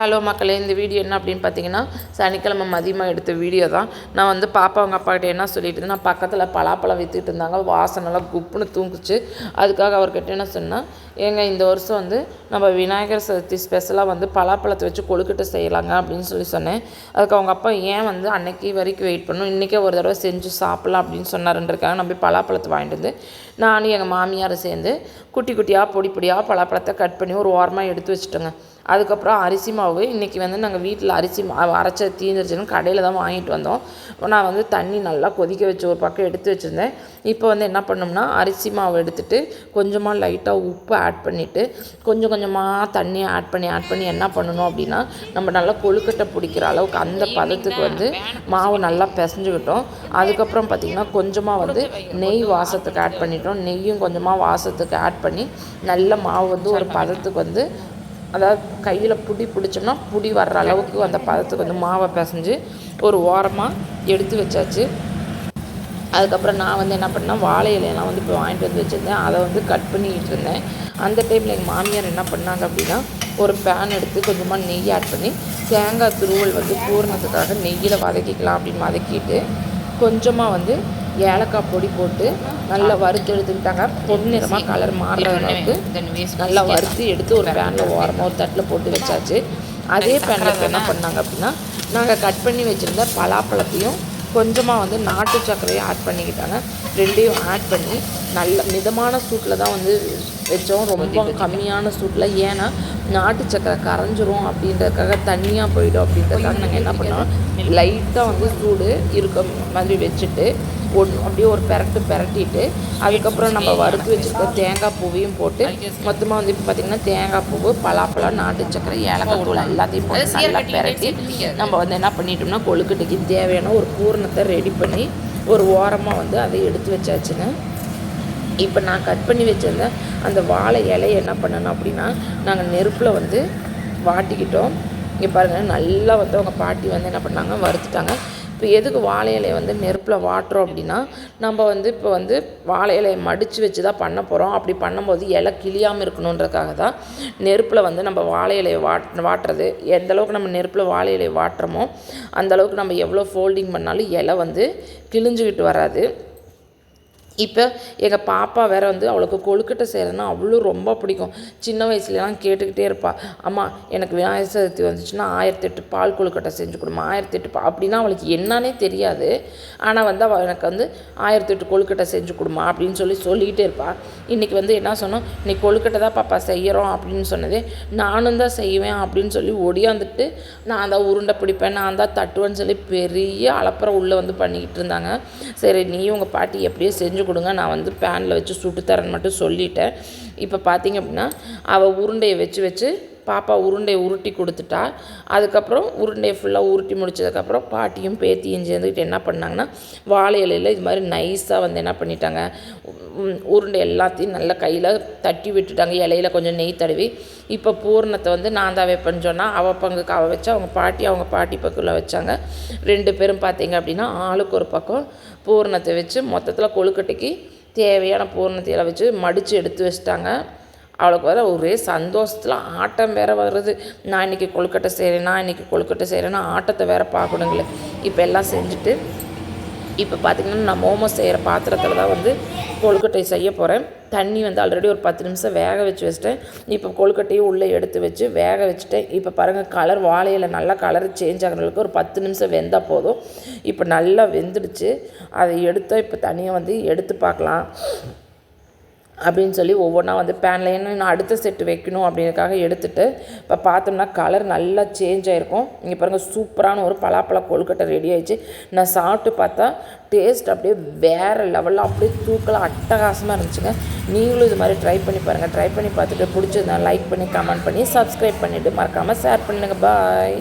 Hello மக்களே, இந்த video என்ன அப்படின்னு பார்த்தீங்கன்னா, சனிக்கிழமை மதியமாக எடுத்த வீடியோ தான். நான் வந்து பாப்பா அவங்க அப்பாக்கிட்ட என்ன சொல்லிட்டு இருந்தேன், நான் பக்கத்தில் பலாப்பழம் விற்றுட்டு இருந்தாங்க, வாசனைலாம் குப்புன்னு தூங்குச்சு. அதுக்காக அவர்கிட்ட என்ன சொன்னால், ஏங்க இந்த வருஷம் வந்து நம்ம விநாயகர் சதுர்த்தி ஸ்பெஷலாக வந்து பலாப்பழத்தை வச்சு கொழுக்கட்டை செய்யலாங்க அப்படின்னு சொன்னேன். அதுக்கு அவங்க அப்பா ஏன் வந்து அன்னைக்கு வரைக்கும் வெயிட் பண்ணணும், இன்றைக்கே ஒரு தடவை செஞ்சு சாப்பிட்லாம் அப்படின்னு சொன்னாருன்றக்காக நம்ம பலாப்பழத்தை வாங்கிட்டு வந்து நானும் எங்கள் மாமியாரை சேர்ந்து குட்டி குட்டியாக பொடியாக பலாப்பழத்தை கட் பண்ணி ஒரு ஓரமாக எடுத்து வச்சுட்டோங்க. அதுக்கப்புறம் அரிசி மாவு இன்றைக்கி வந்து நாங்கள் வீட்டில் அரிசி மாவு அரைச்ச தீந்துருச்சுன்னு கடையில் தான் வாங்கிட்டு வந்தோம். நான் வந்து தண்ணி நல்லா கொதிக்க வச்சு ஒரு பக்கம் எடுத்து வச்சுருந்தேன். இப்போ வந்து என்ன பண்ணோம்னா, அரிசி மாவு எடுத்துகிட்டு கொஞ்சமாக லைட்டாக உப்பு ஆட் பண்ணிவிட்டு கொஞ்சம் கொஞ்சமாக தண்ணியை ஆட் பண்ணி என்ன பண்ணணும் அப்படின்னா, நம்ம நல்லா கொழுக்கட்டை பிடிக்கிற அளவுக்கு அந்த பதத்துக்கு வந்து மாவு நல்லா பிசைஞ்சுக்கிட்டோம். அதுக்கப்புறம் பார்த்திங்கன்னா கொஞ்சமாக வந்து நெய் வாசத்துக்கு ஆட் பண்ணிட்டோம். நெய்யும் கொஞ்சமாக வாசத்துக்கு ஆட் பண்ணி நல்ல மாவு வந்து ஒரு பதத்துக்கு வந்து, அதாவது கையில் பிடிச்சோம்னா வர்ற அளவுக்கு அந்த பதத்துக்கு வந்து மாவை பிசைஞ்சு ஒரு ஓரமாக எடுத்து வச்சாச்சு. அதுக்கப்புறம் நான் வந்து என்ன பண்ணேன், வாழை இலையெல்லாம் வந்து இப்போ வாங்கிட்டு வந்து வச்சுருந்தேன். அதை வந்து கட் பண்ணிக்கிட்டு இருந்தேன். அந்த டைமில் எங்கள் மாமியார் என்ன பண்ணாங்க அப்படின்னா, ஒரு பேன் எடுத்து கொஞ்சமாக நெய் ஆட் பண்ணி தேங்காய் துருவல் வந்து பூரணத்துக்காக நெய்யில் வதக்கிக்கலாம் அப்படின்னு வதக்கிட்டு கொஞ்சமாக வந்து ஏலக்காய் பொடி போட்டு நல்லா வறுத்து எடுத்துக்கிட்டாங்க. பொன்னிறமாக கலர் மாறுற அளவுக்கு நல்லா வறுத்து எடுத்து ஒரு பேனில் ஓரமாக ஒரு தட்டில் போட்டு வச்சாச்சு. அதே பேனில் இப்போ என்ன பண்ணாங்க அப்படின்னா, நாங்கள் கட் பண்ணி வச்சுருந்த பலாப்பழத்தையும் கொஞ்சமாக வந்து நாட்டு சர்க்கரையும் ஆட் பண்ணிக்கிட்டாங்க. ரெண்டையும் ஆட் பண்ணி நல்ல மிதமான சூட்டில் தான் வந்து வச்சோம், ரொம்ப கம்மியான சூட்டில். ஏன்னா நாட்டு சர்க்கரை கரைஞ்சிரும் அப்படின்றதுக்காக தண்ணியாக போயிடும் அப்படின்றதுக்காக நாங்கள் என்ன பண்ணோம், லைட்டாக வந்து சூடு இருக்க மாதிரி வச்சுட்டு அப்படியே ஒரு பிரட்டிட்டு அதுக்கப்புறம் நம்ம வறுத்து வச்சுருக்க தேங்காய் பூவையும் போட்டு மொத்தமாக வந்து இப்போ பார்த்திங்கன்னா தேங்காய் பூவு, பலாப்பழம், நாட்டு சர்க்கரை, ஏலக்காய் தூள் எல்லாத்தையும் போட்டு நல்லா பிரட்டி நம்ம வந்து என்ன பண்ணிட்டோம்னா, கொழுக்கட்டைக்கு தேவையான ஒரு பூரணத்தை ரெடி பண்ணி ஒரு ஓரமாக வந்து அதை எடுத்து வச்சாச்சுங்க. இப்போ நான் கட் பண்ணி வச்சுருந்தேன் அந்த வாழை இலையை என்ன பண்ணணும் அப்படின்னா, நாங்கள் நெருப்பில் வந்து வாட்டிக்கிட்டோம். இங்கே பாருங்கள், நல்லா வந்து அவங்க பாட்டி வந்து என்ன பண்ணாங்க, வறுத்துட்டாங்க. இப்போ எதுக்கு வாழை இலையை வந்து நெருப்பில் வாட்டுறோம் அப்படின்னா, நம்ம வந்து இப்போ வந்து வாழை இலையை மடித்து வச்சு தான் பண்ண போகிறோம். அப்படி பண்ணும்போது இலை கிளியாமல் இருக்கணுன்றதுக்காக தான் நெருப்பில் வந்து நம்ம வாழை இலையை வாட்டுறது. எந்தளவுக்கு நம்ம நெருப்பில் வாழை இலையை வாட்டுறோமோ அந்தளவுக்கு நம்ம எவ்வளோ ஃபோல்டிங் பண்ணாலும் இலை வந்து கிழிஞ்சுக்கிட்டு வராது. இப்போ எங்கள் பாப்பா வேறு வந்து அவளுக்கு கொழுக்கட்டை செய்கிறதுனா அவ்வளோ ரொம்ப பிடிக்கும். சின்ன வயசுலலாம் கேட்டுக்கிட்டே இருப்பாள், அம்மா எனக்கு விநாயகர் சதுர்த்தி வந்துச்சுன்னா 1008 பால் கொழுக்கட்டை செஞ்சு கொடுமா, 1008 அப்படின்னா அவளுக்கு என்னன்னே தெரியாது. ஆனால் வந்து அவள் எனக்கு வந்து 1008 கொழுக்கட்டை செஞ்சு கொடுமா அப்படின்னு சொல்லிக்கிட்டே இருப்பாள். இன்றைக்கி வந்து என்ன சொன்னோம், இன்றைக்கி கொழுக்கட்டை தான் பாப்பா செய்கிறோம் அப்படின்னு சொன்னதே, நானும் தான் செய்வேன் அப்படின்னு சொல்லி ஒடியாந்துட்டு நான் தான் உருண்டை பிடிப்பேன், நான் தான் தட்டுவேன்னு சொல்லி பெரிய அலப்பறை உள்ளே வந்து பண்ணிக்கிட்டு இருந்தாங்க. சரி, நீ உங்கள் பாட்டி எப்படியோ செஞ்சு கொடுங்க, நான் வந்து பேனில் வச்சு சுட்டு தரேன்னு மட்டும் சொல்லிட்டேன். இப்போ பார்த்திங்க அப்படின்னா அவள் உருண்டையை வச்சு பாப்பா உருண்டையை உருட்டி கொடுத்துட்டா. அதுக்கப்புறம் உருண்டையை ஃபுல்லாக உருட்டி முடிச்சதுக்கப்புறம் பாட்டியும் பேத்தியும் சேர்ந்துக்கிட்டு என்ன பண்ணாங்கன்னா, வாழை இலையில் இது மாதிரி நைஸாக வந்து என்ன பண்ணிட்டாங்க, உருண்டை எல்லாத்தையும் நல்லா கையில் தட்டி விட்டுட்டாங்க, இலையில் கொஞ்சம் நெய் தடவி. இப்போ பூரணத்தை வந்து நான் தான் வைப்பேன்னு சொன்னால் அவள் பங்குக்கு அவள் வச்சா, அவங்க பாட்டி பக்கத்தில் வச்சாங்க. 2 பேரும் பார்த்திங்க அப்படின்னா ஆளுக்கு ஒரு பக்கம் பூரணத்தை வச்சு மொத்தத்தில் கொழுக்கட்டைக்கு தேவையான பூரணத்தையெல்லாம் வச்சு மடித்து எடுத்து வச்சிட்டாங்க. அவளுக்கு வர ஒரே சந்தோஷத்தில் ஆட்டம் வேறு வருது. நான் இன்றைக்கி கொழுக்கட்டை செய்கிறேன்னா ஆட்டத்தை வேறு பார்க்கணுங்களே. இப்போ எல்லாம் செஞ்சுட்டு இப்போ பார்த்திங்கன்னா நான் மோமோஸ் செய்கிற பாத்திரத்தில் தான் வந்து கொழுக்கட்டை செய்ய போகிறேன். தண்ணி வந்து ஆல்ரெடி ஒரு 10 நிமிஷம் வேக வச்சுட்டேன். இப்போ கொழுக்கட்டையும் உள்ளே எடுத்து வச்சு வேக வச்சுட்டேன். இப்போ பாருங்கள், கலர் வாழையில் நல்லா கலர் சேஞ்ச் ஆகிறதுக்கு ஒரு 10 நிமிஷம் வெந்தால் போதும். இப்போ நல்லா வெந்துடுச்சு. அதை எடுத்தால் இப்போ தனியாக வந்து எடுத்து பார்க்கலாம் அப்படின்னு சொல்லி ஒவ்வொன்றா வந்து பேனில் இன்னும் அடுத்த செட்டு வைக்கணும் அப்படின்றதுக்காக எடுத்துகிட்டு இப்போ பார்த்தோம்னா கலர் நல்லா சேஞ்ச் ஆகிருக்கும். இங்கே பாருங்கள், சூப்பரான ஒரு பலாப்பழ கொழுக்கட்டை ரெடி ஆகிடுச்சு. நான் சாப்பிட்டு பார்த்தா டேஸ்ட் அப்படியே வேறு லெவலில் அப்படியே தூக்கலாக அட்டகாசமாக இருந்துச்சுங்க. நீங்களும் இது மாதிரி ட்ரை பண்ணி பாருங்கள். ட்ரை பண்ணி பார்த்துட்டு பிடிச்சதுனா லைக் பண்ணி, கமெண்ட் பண்ணி, சப்ஸ்கிரைப் பண்ணிவிட்டு மறக்காமல் ஷேர் பண்ணுங்கள். பாய்.